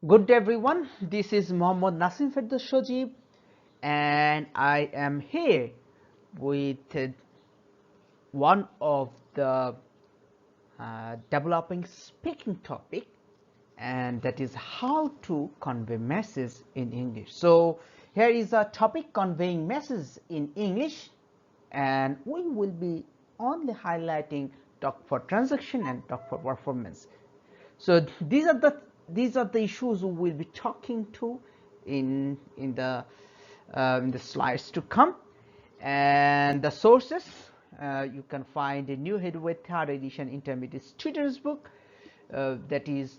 Good day everyone, this is Mohammad Nasim Shojib and I am here with one of the developing speaking topic, and that is how to convey message in English. So here is a topic, conveying message in English, and we will be only highlighting talk for transaction and talk for performance. So these are the issues we will be talking to in the slides to come, and the sources you can find a New Heavyweight Third Edition Intermediate Students book. That is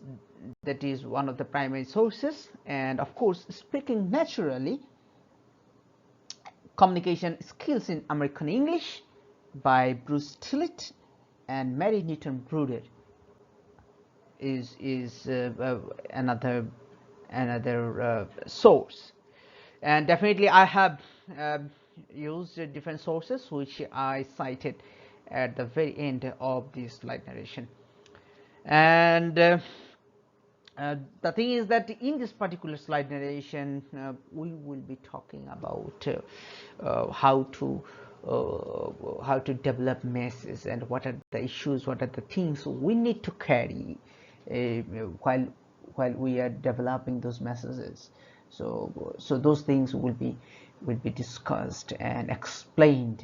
one of the primary sources, and of course, Speaking Naturally, Communication Skills in American English by Bruce Tillett and Mary Newton Bruder is another source. And definitely I have used different sources which I cited at the very end of this slide narration. And the thing is that in this particular slide narration we will be talking about how to develop messages and what are the issues, what are the things we need to carry while we are developing those messages. So those things will be discussed and explained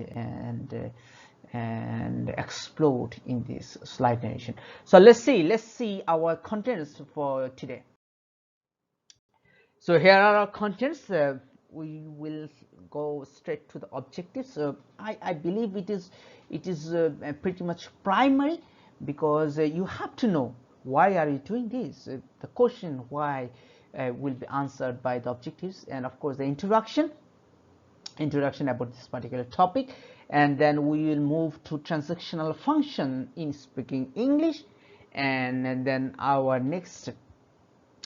and explored in this slide narration. So let's see our contents for today. So here are our contents. We will go straight to the objectives. I believe it is pretty much primary, because you have to know why are you doing this. The question why will be answered by the objectives, and of course the introduction about this particular topic, and then we will move to transactional function in speaking English, and then our next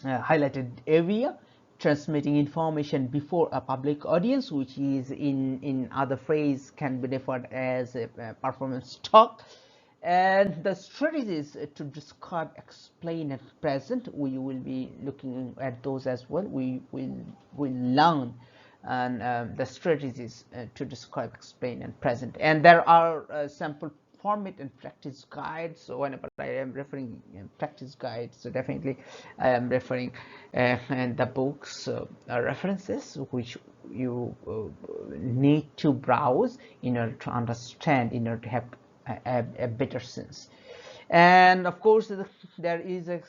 highlighted area, transmitting information before a public audience, which is in other phrase can be referred as a performance talk. And the strategies to describe, explain, and present, we will be looking at those as well. We will learn and the strategies to describe, explain, and present. And there are sample format and practice guides. So whenever I am referring practice guides, so definitely I am referring and the books references which you need to browse in order to understand, in order to have a better sense. And of course there is a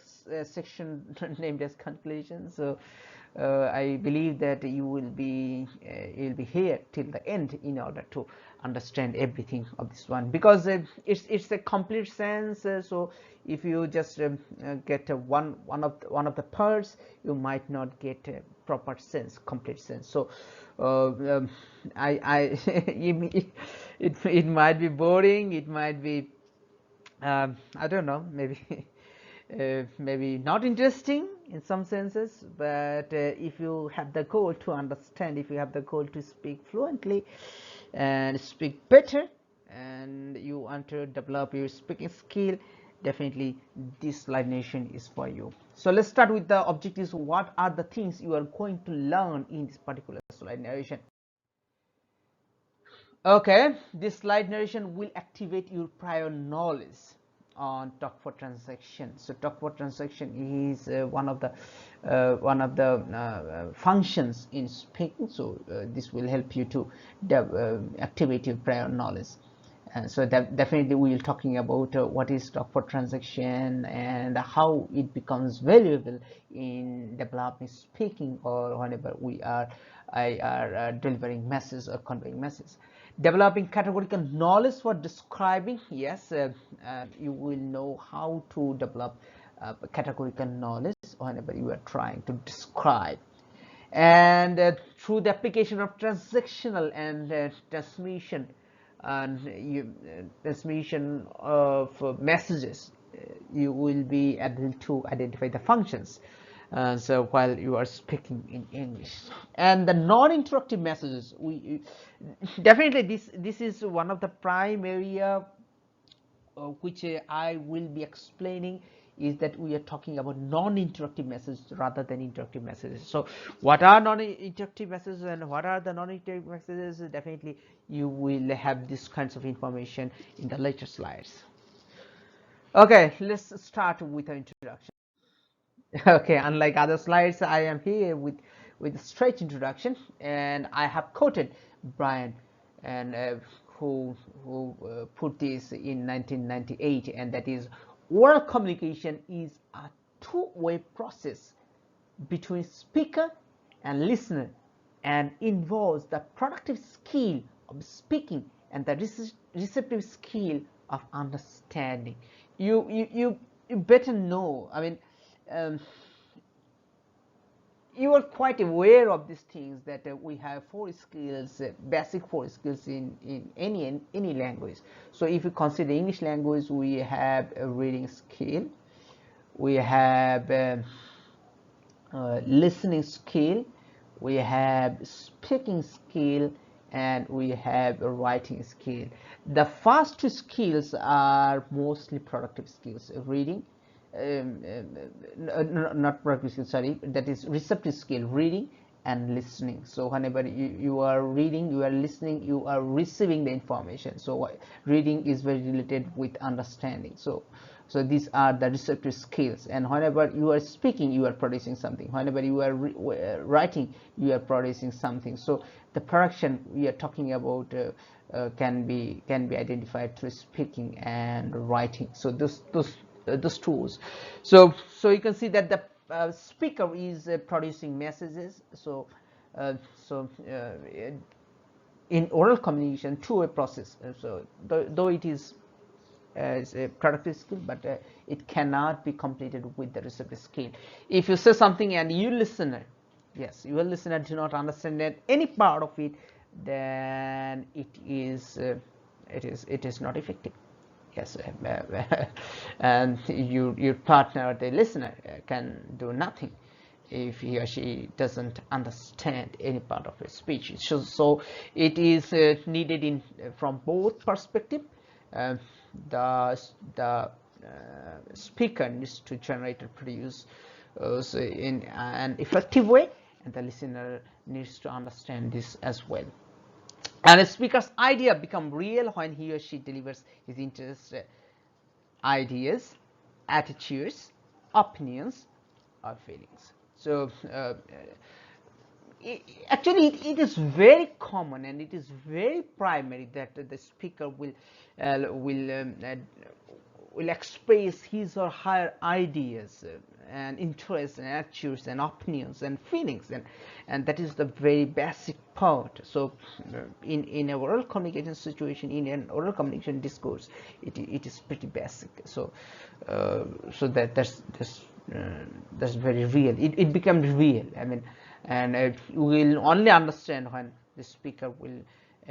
section named as conclusion. So I believe that you will be here till the end in order to understand everything of this one, because it's a complete sense. So if you just get one of the parts, you might not get a proper sense, complete sense. So I it might be boring, it might be I don't know, maybe maybe not interesting in some senses, but if you have the goal to understand, if you have the goal to speak fluently and speak better, and you want to develop your speaking skill, definitely this slide narration is for you. So let's start with the objectives. What are the things you are going to learn in this particular slide narration? Okay, this slide narration will activate your prior knowledge on talk for transaction. So talk for transaction is one of the functions in speaking. So this will help you to activate your prior knowledge. So definitely we will talking about what is talk for transaction and how it becomes valuable in developing speaking, or whenever we are delivering message or conveying message. Developing categorical knowledge for describing. Yes, you will know how to develop categorical knowledge whenever you are trying to describe. And through the application of transactional and transmission of messages, you will be able to identify the functions. So while you are speaking in English, and the non-interruptive messages, we definitely this is one of the prime area which I will be explaining is that we are talking about non-interactive messages rather than interactive messages. So what are non-interactive messages and what are the non-interactive messages? Definitely you will have these kinds of information in the later slides. Okay, let's start with an introduction. Okay, unlike other slides, I am here with a straight introduction, and I have quoted Brian, and who put this in 1998, and that is, oral communication is a two-way process between speaker and listener, and involves the productive skill of speaking and the receptive skill of understanding. You better know. I mean, um, you are quite aware of these things, that we have four skills, basic four skills in any language. So if you consider English language, we have a reading skill, we have listening skill, we have speaking skill, and we have a writing skill. The first two skills are mostly productive skills: reading, not productive skill, sorry, that is receptive skill, reading and listening. So whenever you are reading, you are listening, you are receiving the information. So reading is very related with understanding. So these are the receptive skills, and whenever you are speaking, you are producing something. Whenever you are writing, you are producing something. So the production we are talking about can be identified through speaking and writing. So those tools. So you can see that the speaker is producing messages. So in oral communication, two-way process. So though it is a productive skill, but it cannot be completed with the receptive skill. If you say something and you listener, yes, your listener do not understand any part of it, then it is not effective. Yes, and your partner, the listener, can do nothing if he or she doesn't understand any part of a speech. So it is needed in from both perspective. The speaker needs to generate and produce so in an effective way, and the listener needs to understand this as well. And a speaker's idea become real when he or she delivers his interests, ideas, attitudes, opinions, or feelings. So actually it is very common and it is very primary that the speaker will express his or her ideas and interests and attitudes and opinions and feelings, and that is the very basic part. So in a oral communication situation, in an oral communication discourse, it is pretty basic. So that's very real. It becomes real. I mean, and you will only understand when the speaker will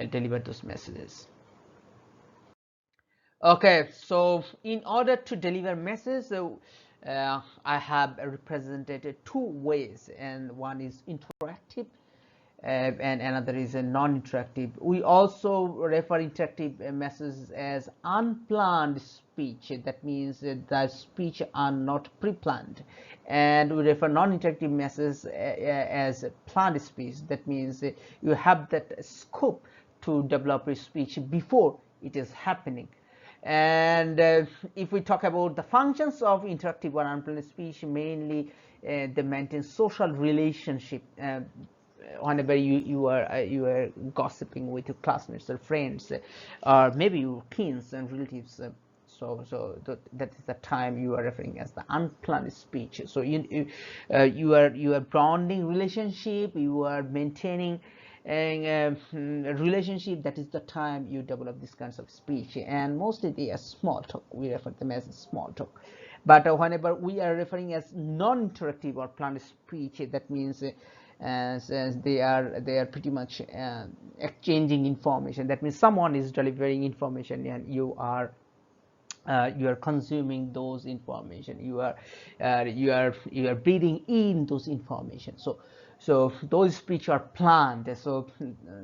deliver those messages. Okay, so in order to deliver messages, I have represented two ways, and one is interactive and another is a non-interactive. We also refer interactive messages as unplanned speech. That means the speech are not pre-planned, and we refer non-interactive messages as planned speech. That means you have that scope to develop a speech before it is happening. And if we talk about the functions of interactive or unplanned speech, mainly they maintain social relationship. Whenever you are gossiping with your classmates or friends, or maybe your kids and relatives, that is the time you are referring as the unplanned speech. So you are bonding relationship, you are maintaining a relationship. That is the time you develop these kinds of speech, and mostly they are small talk. We refer them as small talk. But whenever we are referring as non-interactive or planned speech, that means as they are pretty much exchanging information. That means someone is delivering information and you are consuming those information. You are breathing in those information. So those speech are planned. So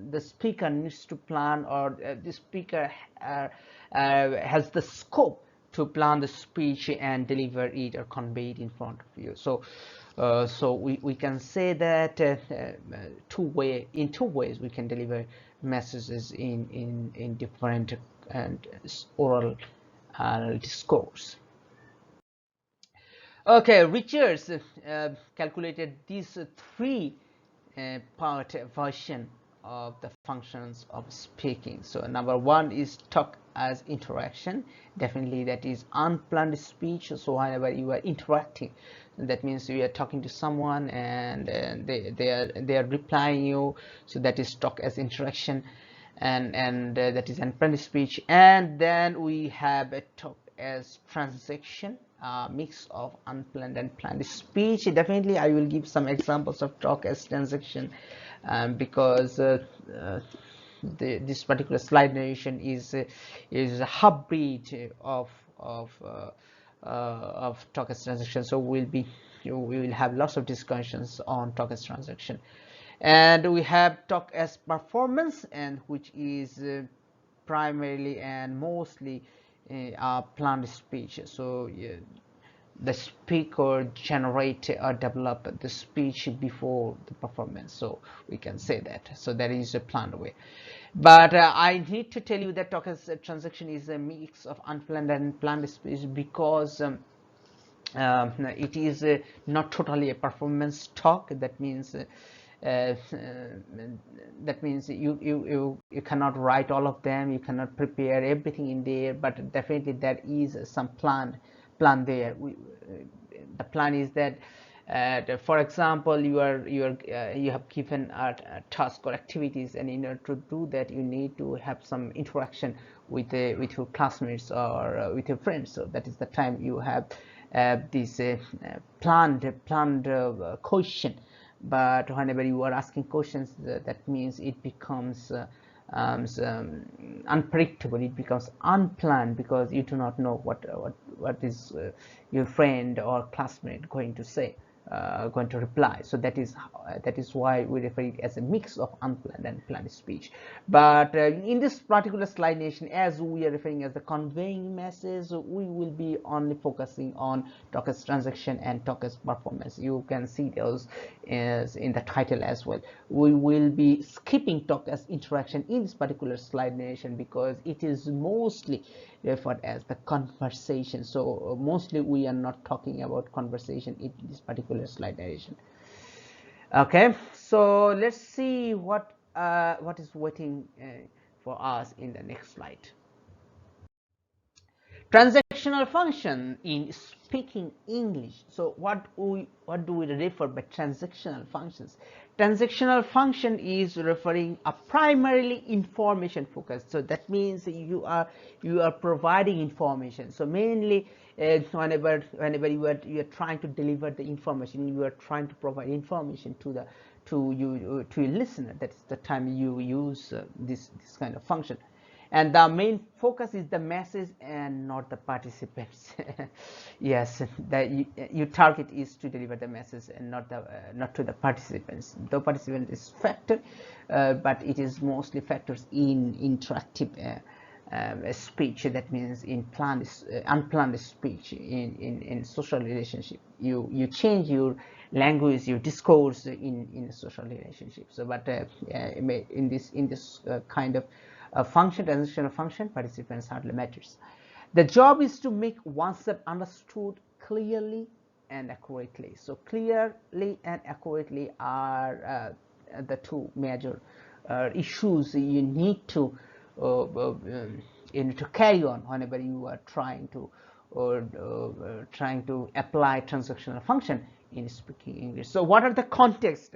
the speaker needs to plan, or the speaker has the scope to plan the speech and deliver it or convey it in front of you. So so we can say that in two ways we can deliver messages in different and oral discourse. Okay, Richards calculated these three part version of the functions of speaking. So number one is talk as interaction. Definitely that is unplanned speech. So whenever you are interacting, that means you are talking to someone and they are replying you. So that is talk as interaction, and that is unplanned speech. And then we have a talk as transaction, mix of unplanned and planned speech. Definitely I will give some examples of talk as transaction, because this particular slide narration is a hybrid of talk as transaction. So we will have lots of discussions on talk as transaction. And we have talk as performance, and which is primarily and mostly planned speech. So the speaker generate or develop the speech before the performance, so we can say that. So that is a planned way. But I need to tell you that talk as a transaction is a mix of unplanned and planned speech, because it is not totally a performance talk. That means you cannot write all of them, you cannot prepare everything in there, but definitely there is some plan there. The plan is that for example, you have given a task or activities, and in order to do that you need to have some interaction with your classmates or with your friends. So that is the time you have this planned question. But whenever you are asking questions, that means it becomes unpredictable, it becomes unplanned, because you do not know what is your friend or classmate going to say, going to reply. So that is why we refer it as a mix of unplanned and planned speech. But in this particular slide nation, as we are referring as the conveying message, we will be only focusing on talk as transaction and talk as performance. You can see those as in the title as well. We will be skipping talk as interaction in this particular slide nation, because it is mostly referred as the conversation. So mostly we are not talking about conversation in this particular slide narration. Okay, so let's see what is waiting for us in the next slide. Transactional function in speaking English. So what do we refer by transactional functions? Transactional function is referring a primarily information focused. So that means you are providing information. So mainly whenever you are trying to deliver the information, you are trying to provide information to your listener. That's the time you use this kind of function. And the main focus is the message and not the participants. Yes, your target is to deliver the message and not to the participants. The participant is factor, but it is mostly factors in interactive speech. That means in unplanned speech, in social relationship, you change your language, your discourse in a social relationship. So but in this kind of function, transactional function, participants hardly matters. The job is to make oneself understood clearly and accurately. So clearly and accurately are the two major issues you need to carry on whenever you are trying to apply transactional function in speaking English. So what are the contexts?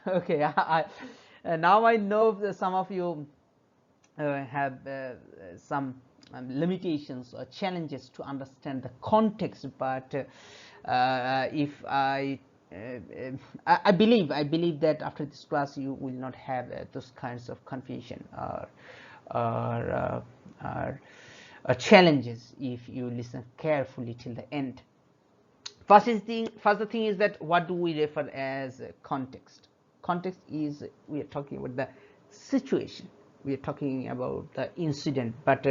Okay. Now I know that some of you have some limitations or challenges to understand the context, but if I believe that after this class you will not have those kinds of confusion or challenges if you listen carefully till the end. First thing is that what do we refer as context? Context is, we are talking about the situation. we are talking about the incident, but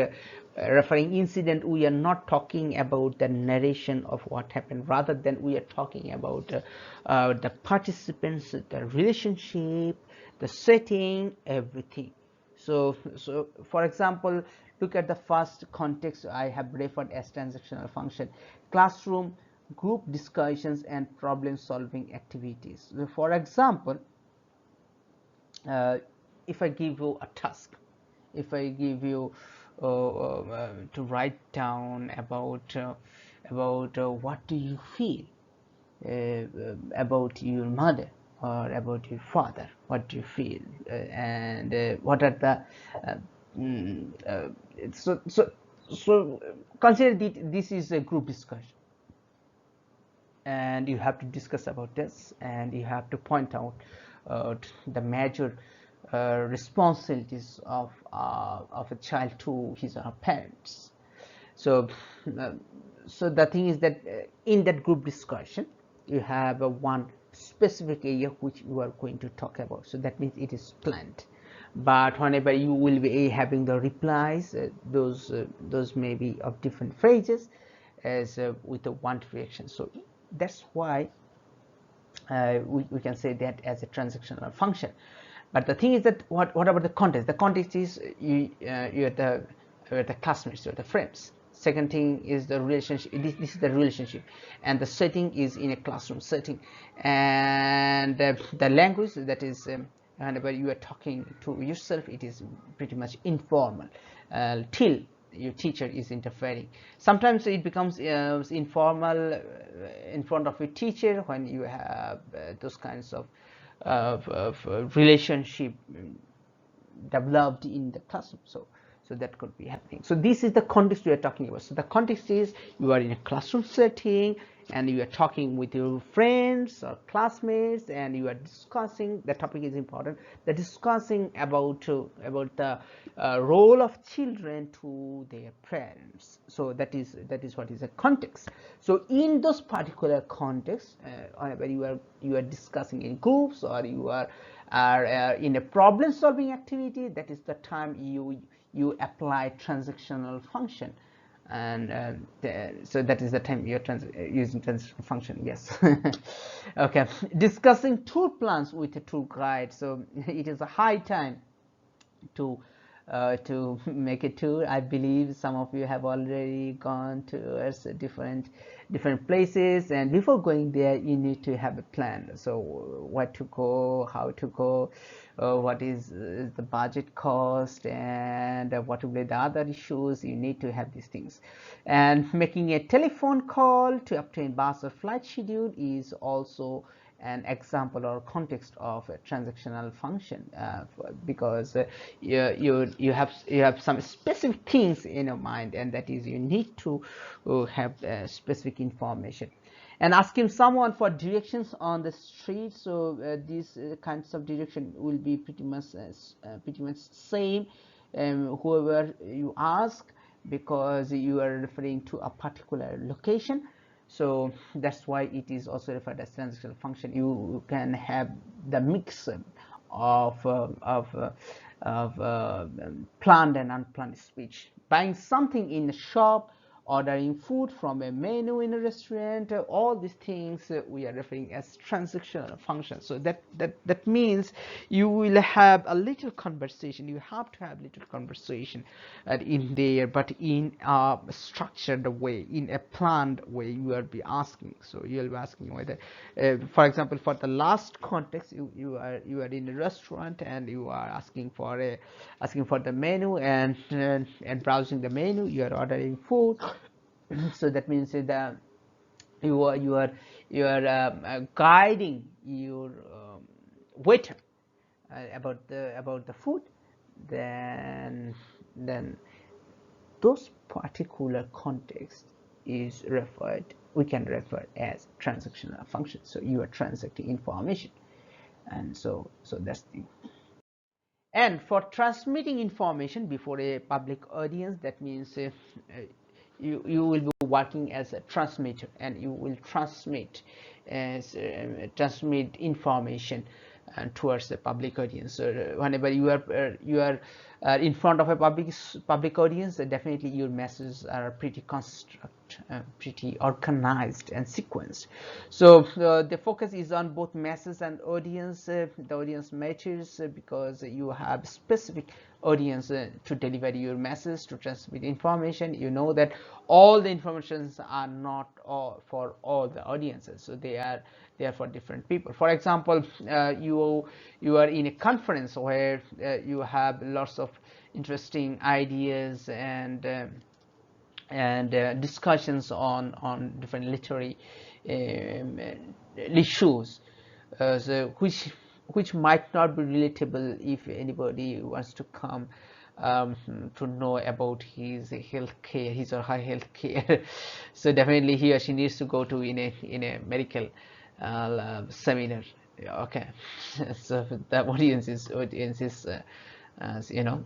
referring incident, we are not talking about the narration of what happened, rather than we are talking about the participants, the relationship, the setting, everything. So for example, look at the first context I have referred as transactional function: classroom, group discussions, and problem solving activities. So for example, if I give you a task, if I give you to write down about what do you feel about your mother or about your father, what do you feel, and what are the mm, uh, so consider this is a group discussion, and you have to discuss about this, and you have to point out the major responsibilities of a child to his or her parents. So uh, so the thing is that in that group discussion you have one specific area which you are going to talk about, so that means it is planned. But whenever you will be having the replies, those may be of different phrases as with a one reaction. So that's why we can say that as a transactional function. But the thing is that what about the context? The context is you're the classmates, you're the friends. Second thing is the relationship. This is the relationship, and the setting is in a classroom setting, and the language, that is whenever you are talking to yourself, it is pretty much informal till your teacher is interfering. Sometimes it becomes informal in front of your teacher when you have those kinds of relationship developed in the classroom. So that could be happening. So this is the context we are talking about. So the context is you are in a classroom setting and you are talking with your friends or classmates, and you are discussing, the topic is important, the discussing about the role of children to their parents. So that is what is a context. So in those particular contexts, whenever you are discussing in groups, or you are in a problem solving activity, that is the time you apply transactional function, and so that is the time you're using transactional function. Yes. Okay, discussing tour plans with a tour guide. So it is a high time to make a tour. I believe some of you have already gone to different places, and before going there you need to have a plan. So where to go, how to go, what is the budget cost, and what will be the other issues. You need to have these things. And making a telephone call to obtain bus or flight schedule is also an example or context of a transactional function, because you have some specific things in your mind, and that is you need to have specific information. And asking someone for directions on the street. So these kinds of direction will be pretty much same whoever you ask, because you are referring to a particular location. So that's why it is also referred as transactional function. You can have the mix of planned and unplanned speech. Buying something in a shop, ordering food from a menu in a restaurant, all these things we are referring as transactional functions. So that means you will have a little conversation. You have to have little conversation in there, but in a structured way, in a planned way. You will be asking. So you will be asking whether, for example, for the last context, you are in a restaurant and you are asking for the menu, and browsing the menu. You are ordering food. So that means that you are guiding your waiter about the food. Then those particular context is we can refer as transactional function. So you are transacting information, and so that's the. And for transmitting information before a public audience, that means you will be working as a transmitter, and you will transmit information and towards the public audience. So whenever you are in front of a public audience, definitely your messages are pretty pretty organized and sequenced. So the focus is on both message and audience. The audience matters because you have specific audience to deliver your message, to transmit information. You know that all the informations are not for all the audiences, so they are for different people. For example, you are in a conference where you have lots of interesting ideas and discussions on different literary issues, so which might not be relatable if anybody wants to come to know about his healthcare, his or her healthcare. So definitely he or she needs to go to in a medical seminar. Okay, so the audience is you know,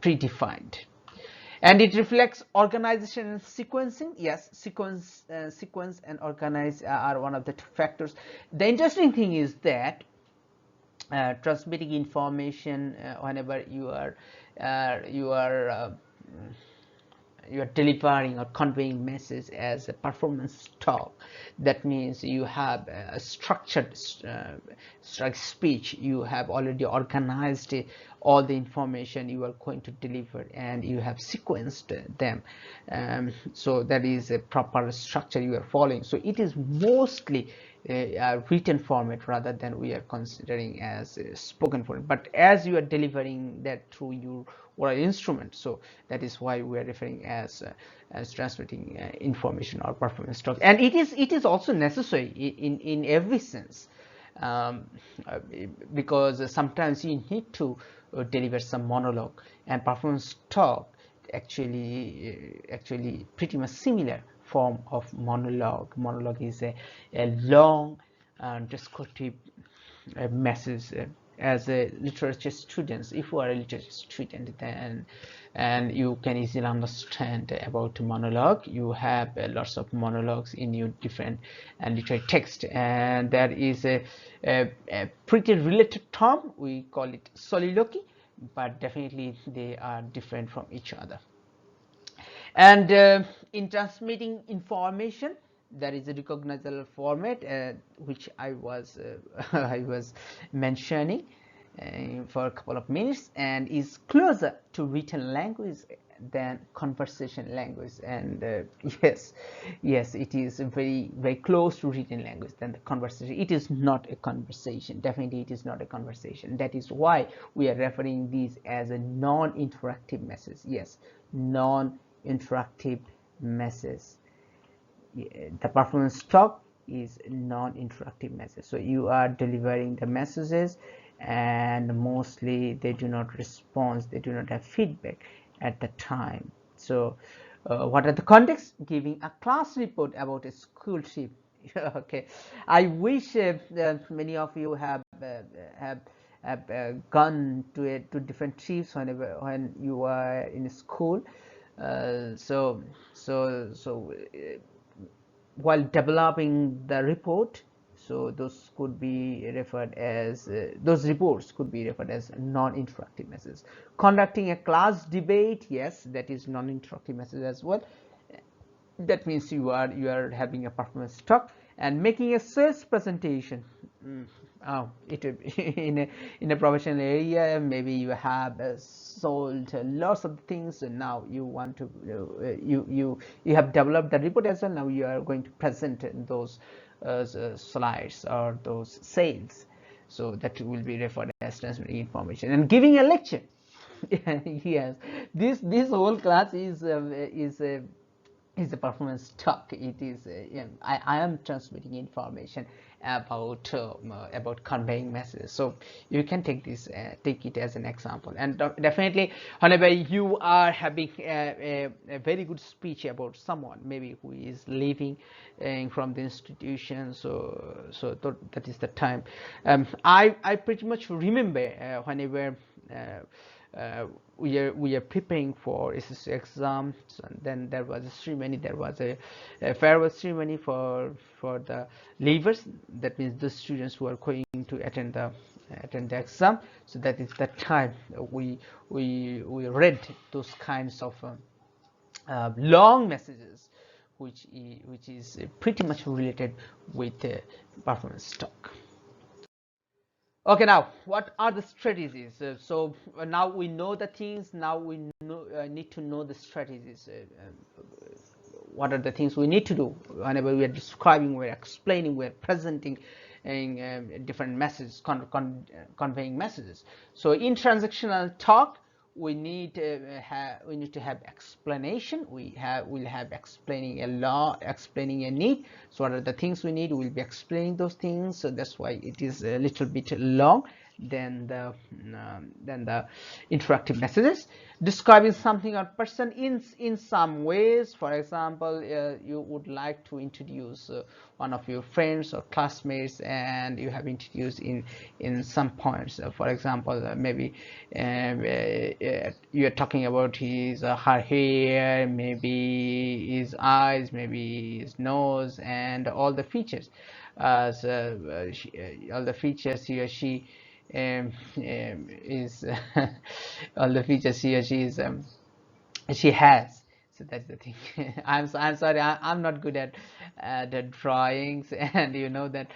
predefined. And it reflects organization and sequencing. Yes, sequence and organize are one of the factors. The interesting thing is that transmitting information, whenever you are delivering or conveying message as a performance talk, that means you have a structured speech. You have already organized all the information you are going to deliver, and you have sequenced them. So that is a proper structure you are following. So it is mostly a written format rather than we are considering as a spoken format, but as you are delivering that through your oral instrument, so that is why we are referring as transmitting information or performance talk. And it is also necessary in every sense, because sometimes you need to deliver some monologue, and performance talk actually pretty much similar form of monologue. Monologue is a long descriptive message. As a literature students, if you are a literature student, then and you can easily understand about monologue. You have lots of monologues in your different literary text, and there is a pretty related term, we call it soliloquy, but definitely they are different from each other. And in transmitting information, there is a recognizable format which I was I was mentioning for a couple of minutes, and is closer to written language than conversation language. And yes, it is very close to written language than the conversation. It is not a conversation. Definitely it is not a conversation. That is why we are referring these as a non-interactive message. Yes, non-interactive message. The performance talk is non-interactive message. So you are delivering the messages, and mostly they do not respond, they do not have feedback at the time. So what are the contexts? Giving a class report about a school trip. Okay, I wish many of you have gone to different trips when you are in school. While developing the report, so those could be referred as those reports could be referred as non-interactive messages. Conducting a class debate, yes, that is non-interactive message as well. That means you are having a performance talk. And making a sales presentation, in a professional area, maybe you have sold lots of things, and now you want to you have developed the report as well. Now you are going to present those slides or those sales, so that will be referred as transmitting information. And giving a lecture. Yes, this whole class is a performance talk. It is I am transmitting information about conveying messages. So you can take it as an example. And definitely whenever you are having a very good speech about someone, maybe who is leaving from the institution, so that is the time. I pretty much remember whenever we are preparing for SSC exams, and then there was a ceremony. There was a farewell ceremony for the leavers. That means the students who are going going to attend the exam. So that is the time we read those kinds of long messages, which is pretty much related with performance talk. Okay, now what are the strategies? Now we know the things. Now we need to know the strategies. What are the things we need to do whenever we are describing, we're explaining, we're presenting different messages, conveying messages. So in transactional talk, we need to have explanation. We'll have explaining explaining a need. So what are the things we need? We'll be explaining those things. So that's why it is a little bit long than the interactive messages. Describing something or person in some ways. For example, you would like to introduce one of your friends or classmates, and you have introduced in some points. For example, maybe you are talking about his or her hair, maybe his eyes, maybe his nose, and all the features. All the features he or she is all the features he or she is she has. So that's the thing. I'm sorry, I'm not good at the drawings, and you know that.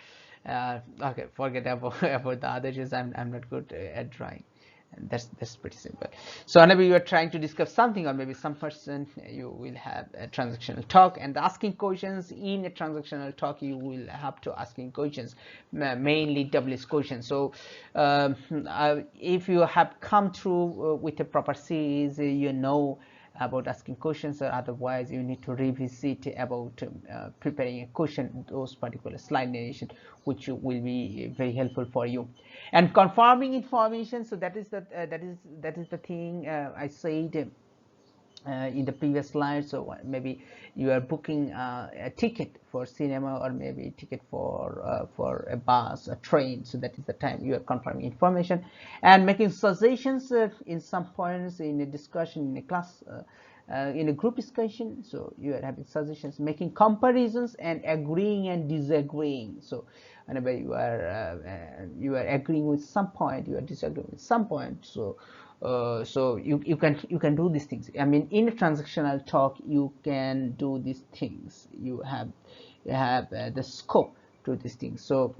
Okay, forget about the other issues. I'm not good at drawing. And that's pretty simple. So whenever you are trying to discuss something, or maybe some person, you will have a transactional talk, and asking questions. In a transactional talk, you will have to asking questions, mainly WS questions. So if you have come through with a proper series, you know about asking questions, or otherwise you need to revisit about preparing a question, those particular slide narration, which will be very helpful for you. And confirming information, so that is the thing I said in the previous slide. So maybe you are booking a ticket for cinema, or maybe a ticket for a bus, a train. So that is the time you are confirming information and making suggestions in some points in a discussion, in a class, in a group discussion. So you are having suggestions, making comparisons, and agreeing and disagreeing. So whenever you are agreeing with some point, you are disagreeing with some point. So you can do these things. I mean, in a transactional talk, you can do these things. You have the scope to these things. So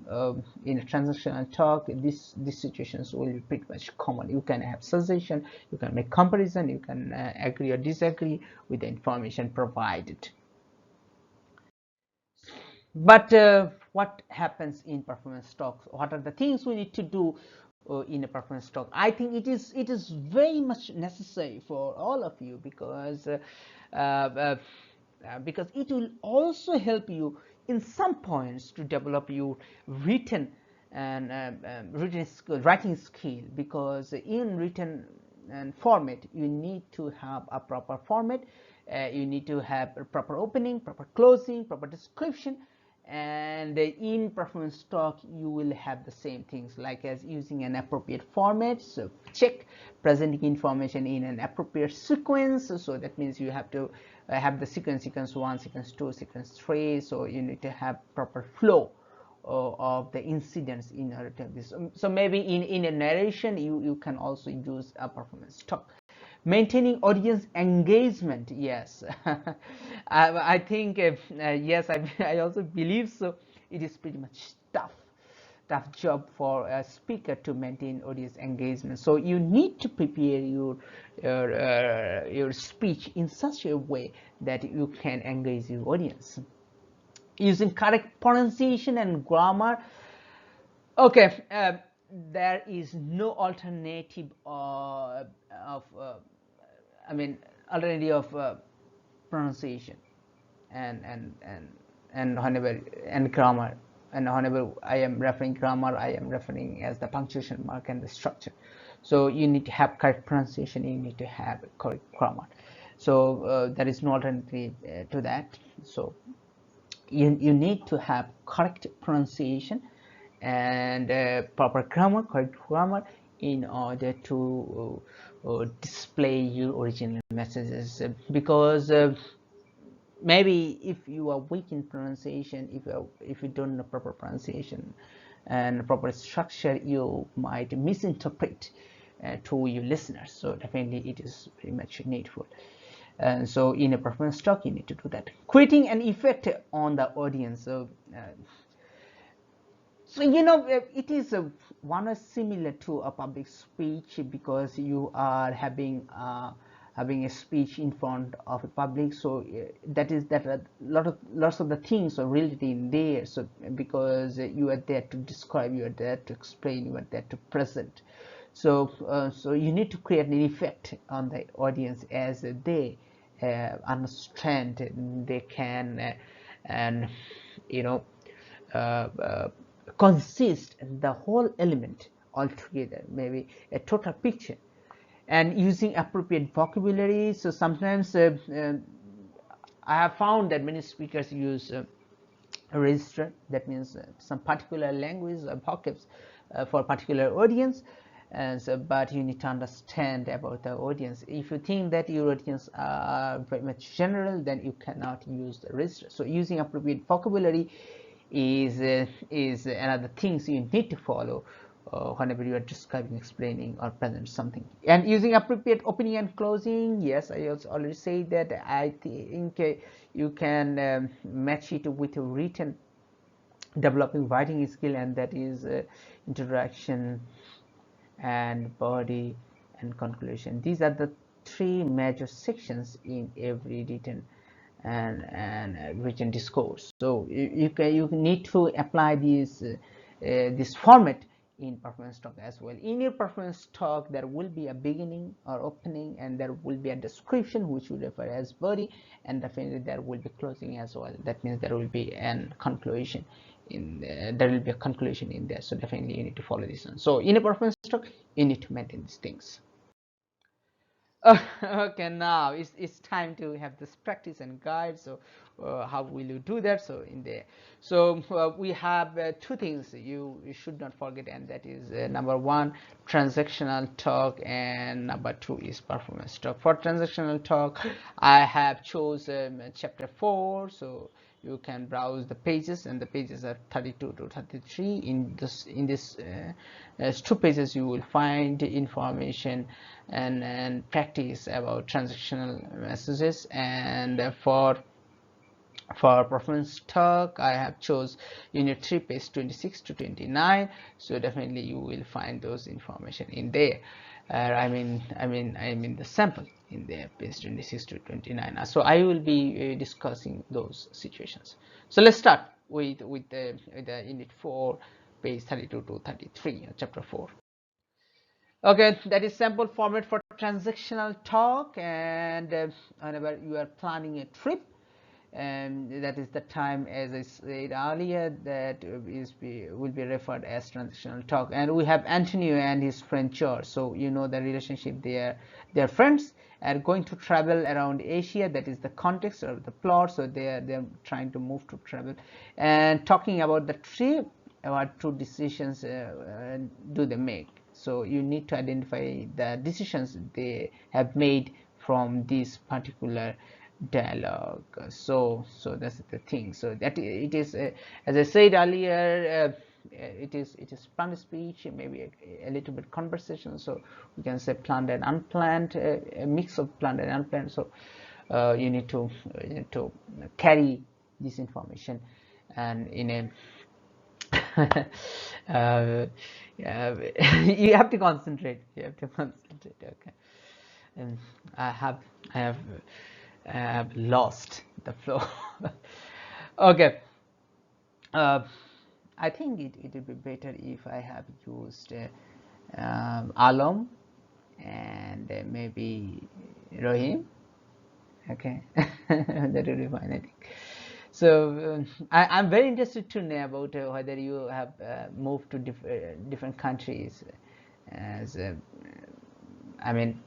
in a transactional talk, these situations will be pretty much common. You can have suggestion, you can make comparison, you can agree or disagree with the information provided. But what happens in performance talks? What are the things we need to do in a performance talk? I think it is very much necessary for all of you, because it will also help you in some points to develop your written and writing skill, because in written and format you need to have a proper format. You need to have a proper opening, proper closing, proper description. And in performance talk, you will have the same things, like as using an appropriate format. So check presenting information in an appropriate sequence. So that means you have to have the sequence 1, sequence 2, sequence 3. So you need to have proper flow of the incidents in order to have this. So maybe in a narration, you can also use a performance talk. Maintaining audience engagement, yes. I think yes, I also believe so. It is pretty much tough job for a speaker to maintain audience engagement. So you need to prepare your speech in such a way that you can engage your audience. Using correct pronunciation and grammar. Okay, there is no alternative alternative of pronunciation and whenever and grammar. And whenever I am referring grammar, I am referring as the punctuation mark and the structure. So you need to have correct pronunciation, you need to have correct grammar. So there is no alternative to that. So you need to have correct pronunciation and proper grammar, correct grammar, in order to display your original messages. Because maybe if you are weak in pronunciation, if you don't know proper pronunciation, and proper structure, you might misinterpret to your listeners. So definitely it is very much needful. And so in a performance talk, you need to do that, creating an effect on the audience. So it is one is similar to a public speech, because you are having a speech in front of a public. So that is that lots of the things are related in there. So because you are there to describe, you are there to explain, you are there to present. So you need to create an effect on the audience as they understand, they can and you know uh, uh, consist the whole element altogether, maybe a total picture, and using appropriate vocabulary. So sometimes I have found that many speakers use a register, that means some particular language or vocabs for a particular audience. And so, but you need to understand about the audience. If you think that your audience are very much general, then you cannot use the register. So using appropriate vocabulary is another things you need to follow whenever you are describing, explaining, or present something. And using appropriate opening and closing, yes, I also already said that. I think you can match it with a written, developing writing skill, and that is introduction and body and conclusion. These are the three major sections in every written and written discourse. So you need to apply this format in performance talk as well. In your performance talk, there will be a beginning or opening, and there will be a description which will refer as body, and definitely there will be closing as well. That means there will be an conclusion there will be a conclusion in there. So definitely you need to follow this one. So in a performance talk, you need to maintain these things. Okay, now it's time to have this practice and guide. So how will you do that? So in there, so we have two things you should not forget, and that is number one, transactional talk, and number two is performance talk. For transactional talk, I have chosen chapter 4. So you can browse the pages, and the pages are 32 to 33. In this two pages you will find information and practice about transactional messages. And for performance talk, I have chose unit 3, page 26 to 29. So definitely you will find those information in there. I mean the sample in there, page 26 to 29. So I will be discussing those situations. So let's start with the unit 4, page 32 to 33, chapter 4. Okay, that is sample format for transactional talk. And whenever you are planning a trip, and that is the time, as I said earlier, that will be referred as transactional talk. And we have Antonio and his friend George. So you know the relationship. They're friends and going to travel around Asia. That is the context or the plot. So they're trying to move to travel, and talking about the trip, what two decisions do they make. So you need to identify the decisions they have made from this particular dialogue. So that's the thing. So that it is, as I said earlier, it is planned speech, maybe a little bit conversation. So we can say planned and unplanned, a mix of planned and unplanned. So you need to carry this information, and in a you have to concentrate. Okay. And I have lost the flow. Okay. I think it would be better if I have used Alam and maybe Rohim. Okay, that would be fine, I think. So I'm very interested to know about whether you have moved to different countries, as I mean,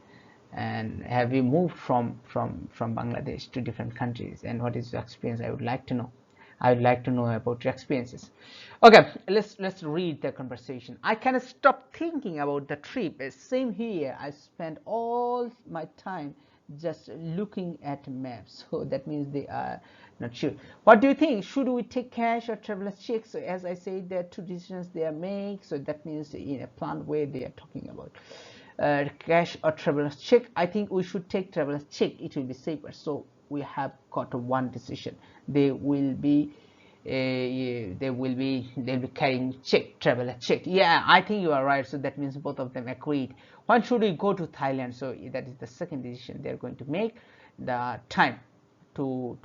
and have you moved from Bangladesh to different countries, and what is your experience? I would like to know. I would like to know about your experiences. Okay, let's read the conversation. I cannot stop thinking about the trip. Same here. I spent all my time just looking at maps. So that means not sure. What do you think? Should we take cash or traveler's check? So as I said, there are two decisions they are make. So that means in a planned way they are talking about cash or traveler's check. I think we should take traveler's check. It will be safer. So we have got one decision. They will be they'll be carrying check, traveler check. Yeah, I think you are right. So that means both of them agreed. When should we go to Thailand? So that is the second decision they're going to make. The time to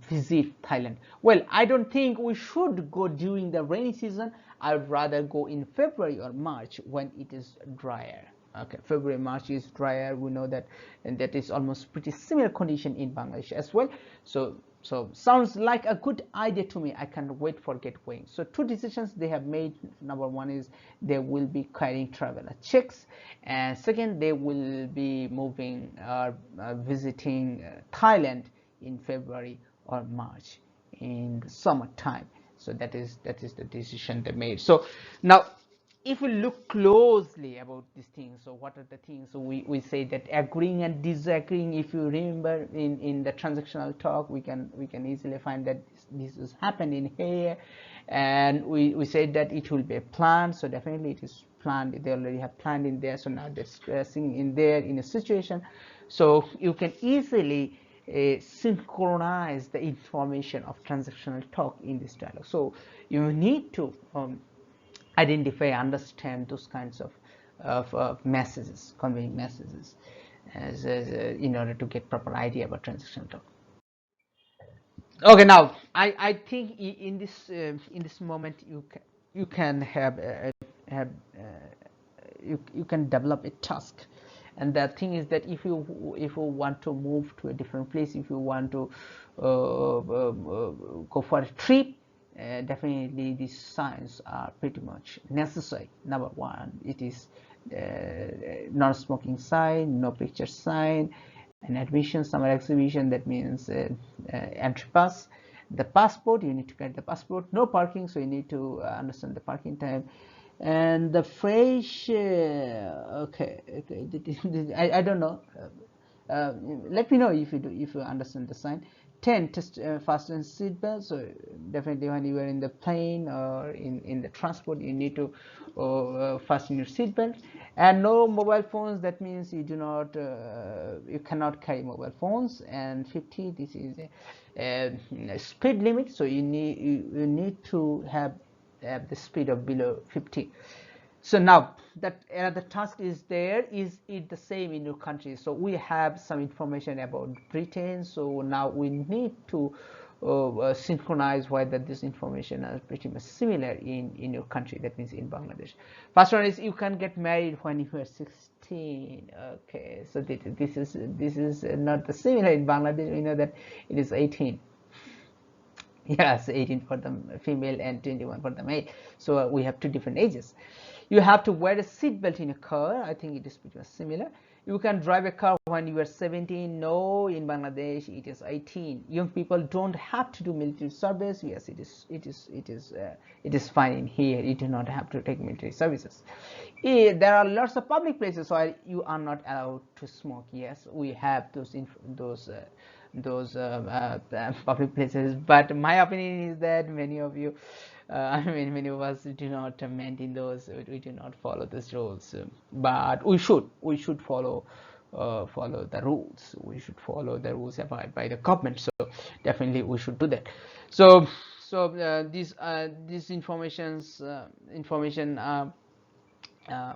visit Thailand. Well, I don't think we should go during the rainy season. I would rather go in February or March when it is drier. Okay, February, March is drier. We know that, and that is almost pretty similar condition in Bangladesh as well. So sounds like a good idea to me. I can't wait for going. So two decisions they have made. Number one is they will be carrying traveler checks, and second they will be moving visiting Thailand in February or March in the summertime. So that is the decision they made. So now if we look closely about these things, so what are the things? So we say that agreeing and disagreeing. If you remember in the transactional talk, we can easily find that this has happened in here, and we said that it will be a plan. So definitely it is planned. They already have planned in there. So now they're stressing in there in a situation. So you can easily synchronize the information of transactional talk in this dialogue. So you need to identify, understand those kinds of messages, conveying messages, as in order to get proper idea about transactional talk. Okay, now I think in this moment you can have you can develop a task, and the thing is that if you want to move to a different place, if you want to go for a trip, definitely these signs are pretty much necessary. Number one, it is non-smoking sign, no picture sign, an admission, summer exhibition, that means entry pass, the passport, you need to get the passport, no parking, so you need to understand the parking time, and the phrase okay, I don't know, let me know if you understand the sign. 10, fasten seatbelt. So definitely when you are in the plane or in the transport, you need to fasten your seatbelt. And no mobile phones, that means you do not you cannot carry mobile phones. And 50, this is a speed limit, so you need to have the speed of below 50. So now that another task is there. Is it the same in your country? So we have some information about Britain, so now we need to synchronize whether this information is pretty much similar in your country, that means in Bangladesh. First one is you can get married when you are 16. Okay, so this is not the similar in Bangladesh. We know that it is 18. Yes, 18 for the female and 21 for the male. So we have two different ages. You have to wear a seat belt in a car. I think it is pretty much similar. You can drive a car when you are 17. No, in Bangladesh it is 18. Young people don't have to do military service. Yes, it is fine in here. You do not have to take military services. There are lots of public places where you are not allowed to smoke. Yes, we have those public places, but my opinion is that many of you I mean many of us do not maintain those. We do not follow those rules, but we should follow the rules. We should follow the rules applied by the government, so definitely we should do that. So these information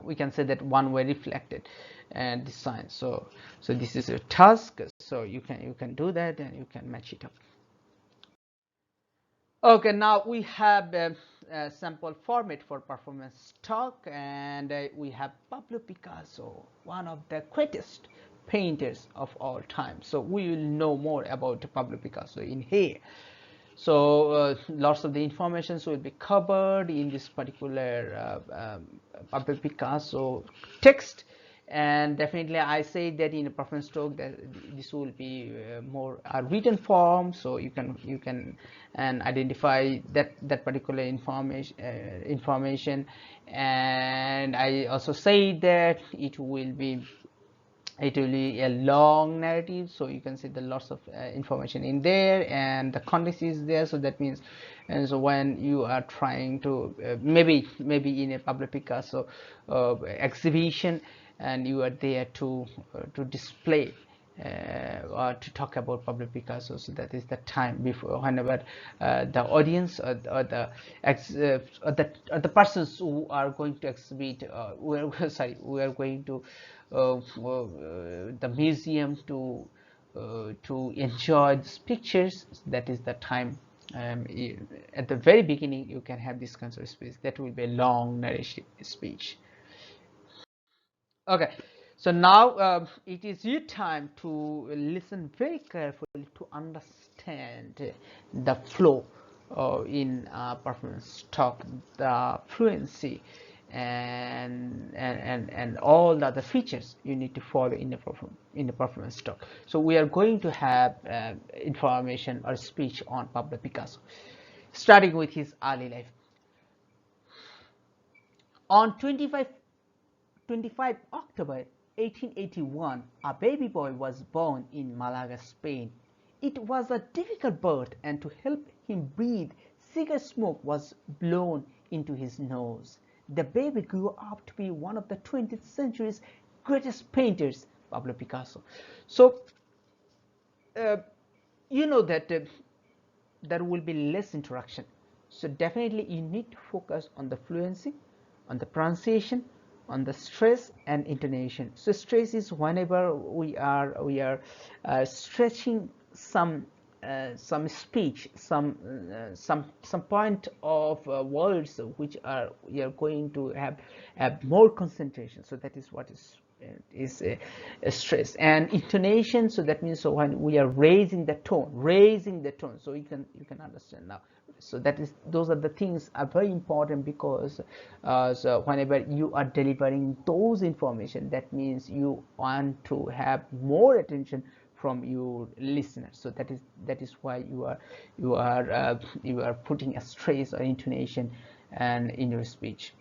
we can say that one way reflected and this sign. So this is a task, so you can do that and you can match it up. Okay, now we have a sample format for performance talk, and we have Pablo Picasso, one of the greatest painters of all time. So we will know more about Pablo Picasso in here. So lots of the information will be covered in this particular Pablo Picasso text, and definitely I say that in a performance talk that this will be more a written form, so you can and identify that particular information, and I also say that it will be It will be a long narrative, so you can see the lots of information in there, and the context is there. So that means, and so when you are trying to maybe in a Pablo Picasso exhibition, and you are there to display or to talk about Pablo Picasso, so that is the time before whenever the audience or the persons who are going to exhibit we are going to the museum to enjoy these pictures. That is the time. At the very beginning you can have this kind of speech that will be a long narrative speech. Okay, so now it is your time to listen very carefully to understand the flow in performance talk, the fluency, and all the other features you need to follow in the performance talk. So we are going to have information or speech on Pablo Picasso, starting with his early life. On 25 October 1881, a baby boy was born in Malaga, Spain. It was a difficult birth, and to help him breathe, cigarette smoke was blown into his nose. The baby grew up to be one of the 20th century's greatest painters, Pablo Picasso. So, uh, you know that there will be less interaction. So definitely you need to focus on the fluency, on the pronunciation, on the stress and intonation. So stress is whenever we are stretching some speech, some point of words which are we are going to have more concentration. So that is what is a stress and intonation. So that means so when we are raising the tone, so you can understand now. So that is those are the things are very important, because so whenever you are delivering those information, that means you want to have more attention from your listeners. So that is why you are putting a stress or intonation and in your speech.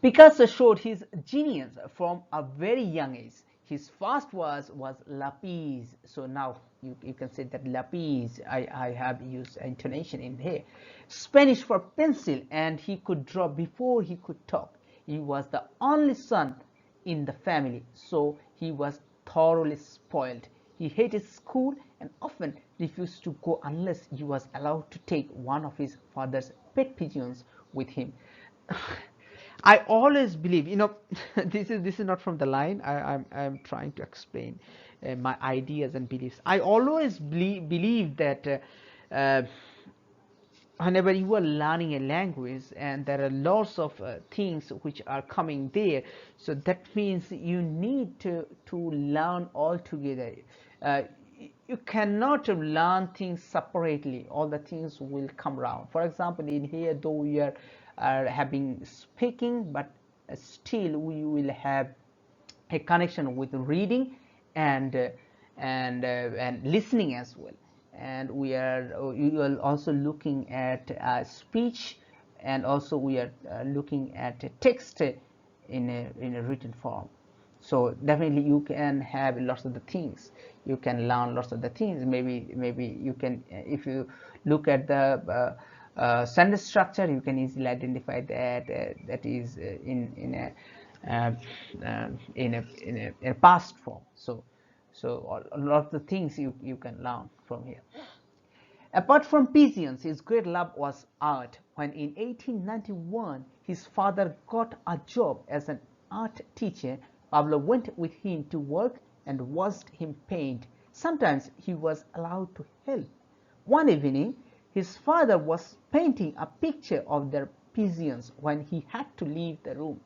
Picasso showed his genius from a very young age. His first was lapis. So now you can say that lapis. I have used intonation in here. Spanish for pencil, and he could draw before he could talk. He was the only son in the family, so he was thoroughly spoiled. He hated school and often refused to go unless he was allowed to take one of his father's pet pigeons with him. I always believe, this is not from the line. I'm trying to explain my ideas and beliefs. I always believe that uh, whenever you are learning a language and there are lots of things which are coming there, so that means you need to learn all together. uh, you cannot learn things separately. All the things will come around. For example, in here, though we are having speaking, but still we will have a connection with reading and and listening as well. And you are also looking at speech, and also we are looking at text in a written form. So definitely you can have lots of the things, you can learn lots of the things. Maybe you can, if you look at the sentence structure, you can easily identify that that is uh, in a past form. So a lot of the things you can learn from here. Apart from pigeons, his great love was art. When in 1891 his father got a job as an art teacher, Pablo went with him to work and watched him paint. Sometimes he was allowed to help. One evening, his father was painting a picture of their pigeons when he had to leave the room.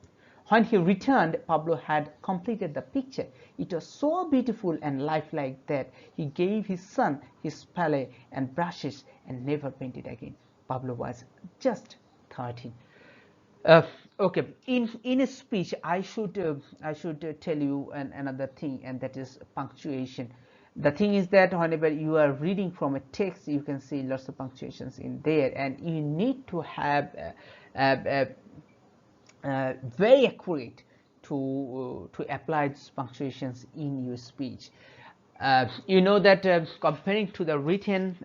When he returned, Pablo had completed the picture. It was so beautiful and lifelike that he gave his son his palette and brushes and never painted again. Pablo was just 13. Uh, okay, in a speech, I should tell you another thing, and that is punctuation. The thing is that whenever you are reading from a text, you can see lots of punctuations in there, and you need to have very accurate to apply these punctuations in your speech. You know that comparing to the written,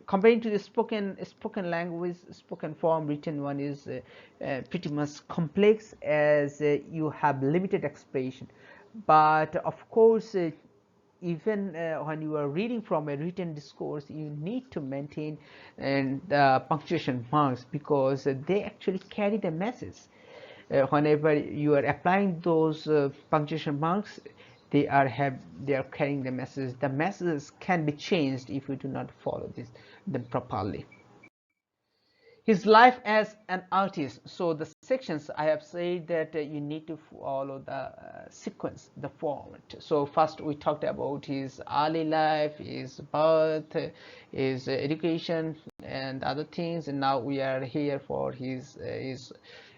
comparing to the spoken language, spoken form, written one is pretty much complex, as you have limited expression. But of course, even when you are reading from a written discourse, you need to maintain the punctuation marks, because they actually carry the message. Whenever you are applying those punctuation marks, they are carrying the message. The messages can be changed if you do not follow them properly. His life as an artist. So the sections, I have said that you need to follow the sequence, the format. So first we talked about his early life, his birth, his education, and other things, and now we are here for his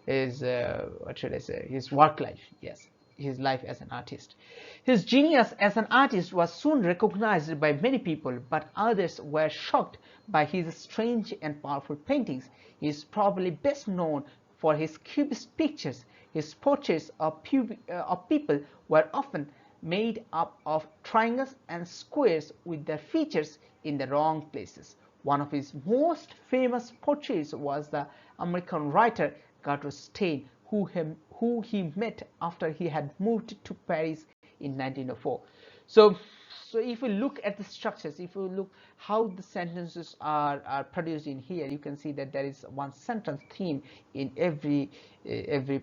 what should I say, his work life. Yes, his life as an artist. His genius as an artist was soon recognized by many people, but others were shocked by his strange and powerful paintings. He is probably best known for his cubist pictures. His portraits of people were often made up of triangles and squares with their features in the wrong places. One of his most famous portraits was the American writer Gertrude Stein, who he met after he had moved to Paris in 1904. So if you look at the structures, if you look how the sentences are produced in here, you can see that there is one sentence theme in every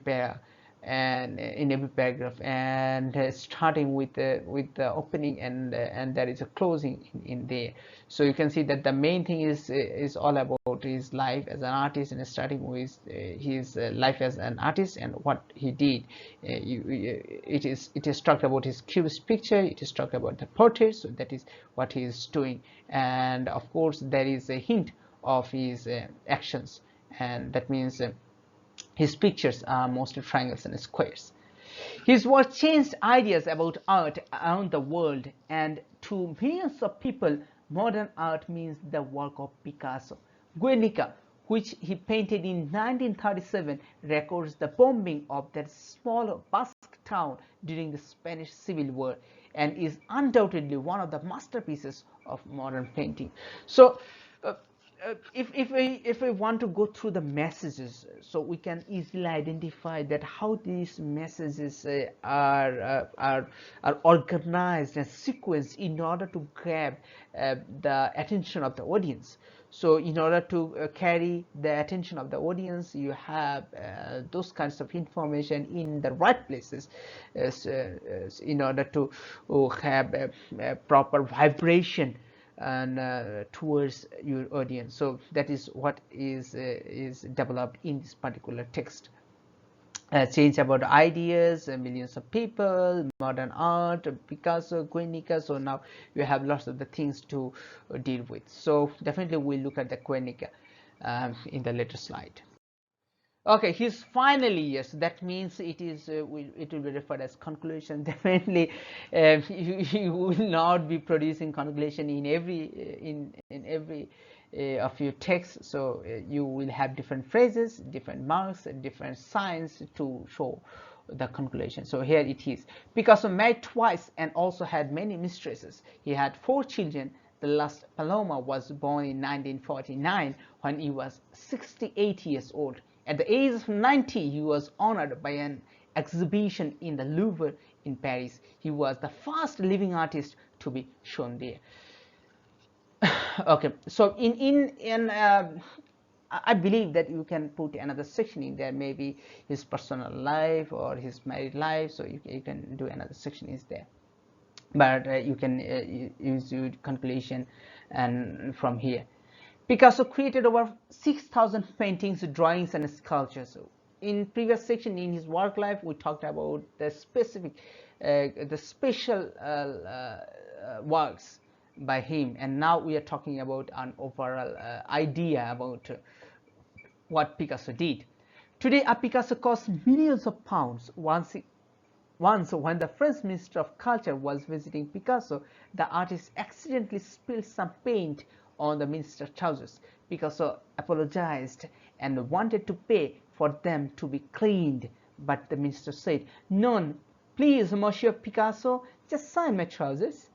pair, and in every paragraph, and starting with the opening, and there is a closing in there. So you can see that the main thing is all about his life as an artist, and starting with his life as an artist and what he did. It is talked about his cubist picture, it is talked about the portrait, so that is what he is doing, and of course there is a hint of his actions, and that means his pictures are mostly triangles and squares. His work changed ideas about art around the world, and to millions of people, modern art means the work of Picasso. Guernica, which he painted in 1937, records the bombing of that small Basque town during the Spanish Civil War, and is undoubtedly one of the masterpieces of modern painting. So if we want to go through the messages, so we can easily identify that how these messages are organized and sequenced in order to grab the attention of the audience. So in order to carry the attention of the audience, you have those kinds of information in the right places, in order to have a proper vibration and towards your audience. So that is what is developed in this particular text. Change about ideas, millions of people, modern art, Picasso, Guernica. So now you have lots of the things to deal with. So definitely we'll look at the Guernica in the later slide. Okay, his final years, that means it will be referred as conclusion. Definitely you will not be producing conclusion in every of your texts, so you will have different phrases, different marks, and different signs to show the conclusion. So here it is. Picasso married twice and also had many mistresses. He had 4 children. The last, Paloma, was born in 1949 when he was 68 years old. At the age of 90, he was honored by an exhibition in the Louvre in Paris. He was the first living artist to be shown there. Okay, so I believe that you can put another section in there, maybe his personal life or his married life, so you can do another section is there. But you can use your calculation and from here. Picasso created over 6,000 paintings, drawings, and sculptures. In previous section in his work life, we talked about the specific, the special works by him, and now we are talking about an overall idea about what Picasso did. Today, a Picasso costs millions of pounds. Once, when the French Minister of Culture was visiting Picasso, the artist accidentally spilled some paint on the minister's trousers. Picasso apologized and wanted to pay for them to be cleaned, But the minister said, "None, please, Monsieur Picasso, just sign my trousers."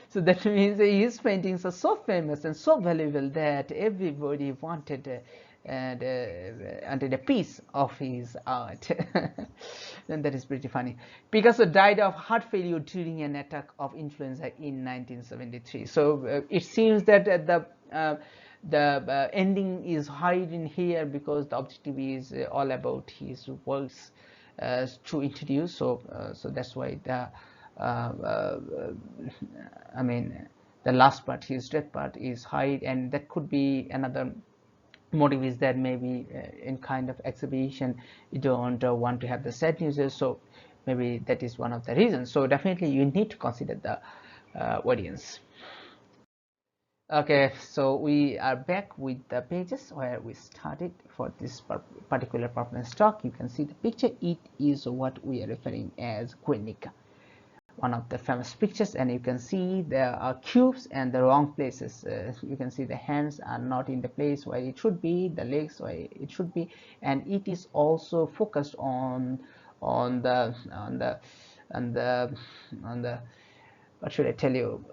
So that means his paintings are so famous and so valuable that everybody wanted a piece of his art. And that is pretty funny. Picasso died of heart failure during an attack of influenza in 1973. So it seems that the ending is hidden here because the objective is all about his works to introduce. So that's why I mean, the last part, his death part, is hide, and that could be another motive, is that maybe in kind of exhibition you don't want to have the sad news, so maybe that is one of the reasons. So definitely you need to consider the audience. Okay, so we are back with the pages where we started for this particular performance talk. You can see the picture. It is what we are referring as Guernica, one of the famous pictures, and you can see there are cubes and the wrong places. You can see the hands are not in the place where it should be, the legs where it should be, and it is also focused on the what should I tell you,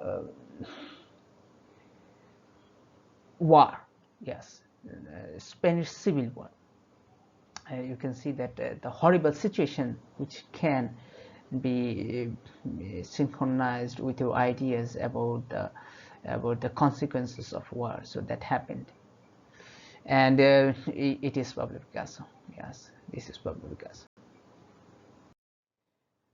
war. Yes, Spanish Civil War. You can see that the horrible situation which can be synchronized with your ideas about the consequences of war. So that happened, and it is Pablo Picasso. Yes, this is Pablo Picasso.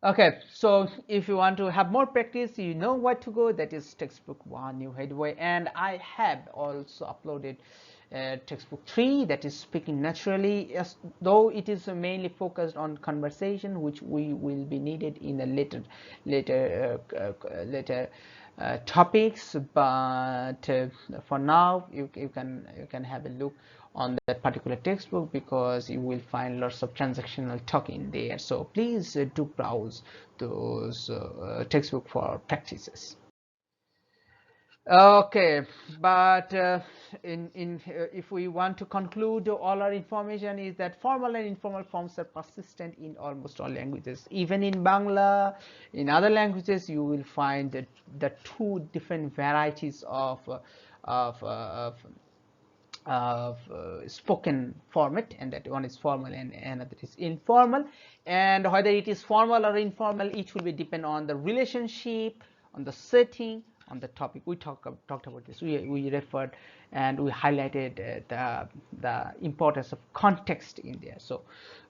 Okay, so if you want to have more practice, you know where to go. That is textbook 1, New Headway, and I have also uploaded textbook 3, that is Speaking Naturally. Yes, though it is mainly focused on conversation, which we will be needed in a later topics, but for now you can have a look on that particular textbook, because you will find lots of transactional talk in there. So please do browse those textbook for practices. Okay, but if we want to conclude, all our information is that formal and informal forms are persistent in almost all languages. Even in Bangla, in other languages, you will find the two different varieties of spoken format, and that one is formal and another is informal. And whether it is formal or informal, it will be depend on the relationship, on the setting, on the topic. We talked about this. We referred and we highlighted the importance of context in there. So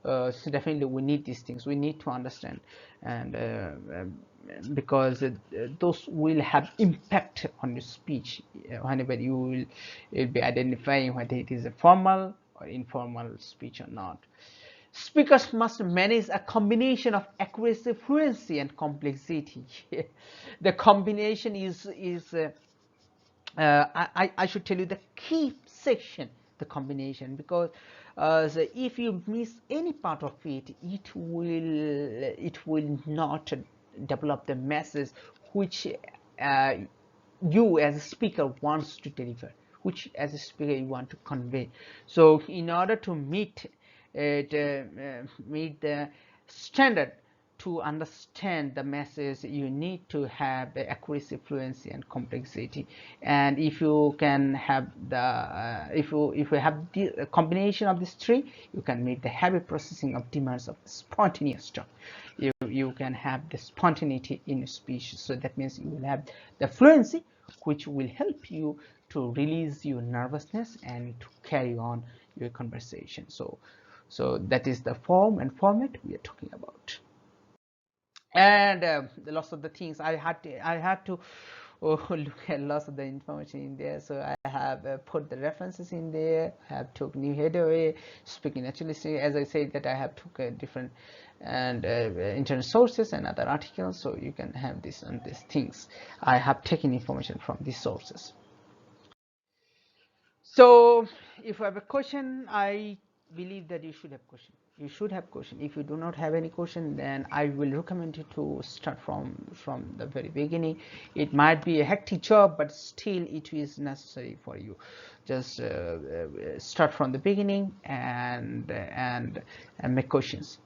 definitely we need these things. We need to understand, and because those will have impact on your speech whenever you'll be identifying whether it is a formal or informal speech or not. Speakers must manage a combination of accuracy, fluency, and complexity. The combination is I should tell you the key section, the combination, because so if you miss any part of it, it will not develop the message which you as a speaker wants to deliver, which as a speaker you want to convey. So in order to meet the standard to understand the message, you need to have the accuracy, fluency, and complexity. And if you can have the if you have the combination of these three, you can meet the heavy processing of demands of spontaneous talk. You can have the spontaneity in speech. So that means you will have the fluency, which will help you to release your nervousness and to carry on your conversation. So that is the form and format we are talking about. And the lots of the things I had to look at lots of the information in there. So I have put the references in there. I have took New Headway, Speaking Naturally. As I said, that I have took different and internet sources and other articles. So you can have this and these things. I have taken information from these sources. So if you have a question, I believe that you should have question. You should have question. If you do not have any question, then I will recommend you to start from the very beginning. It might be a hectic job, but still it is necessary for you. Just start from the beginning and make questions.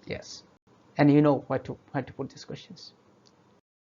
Yes, and you know where to put these questions.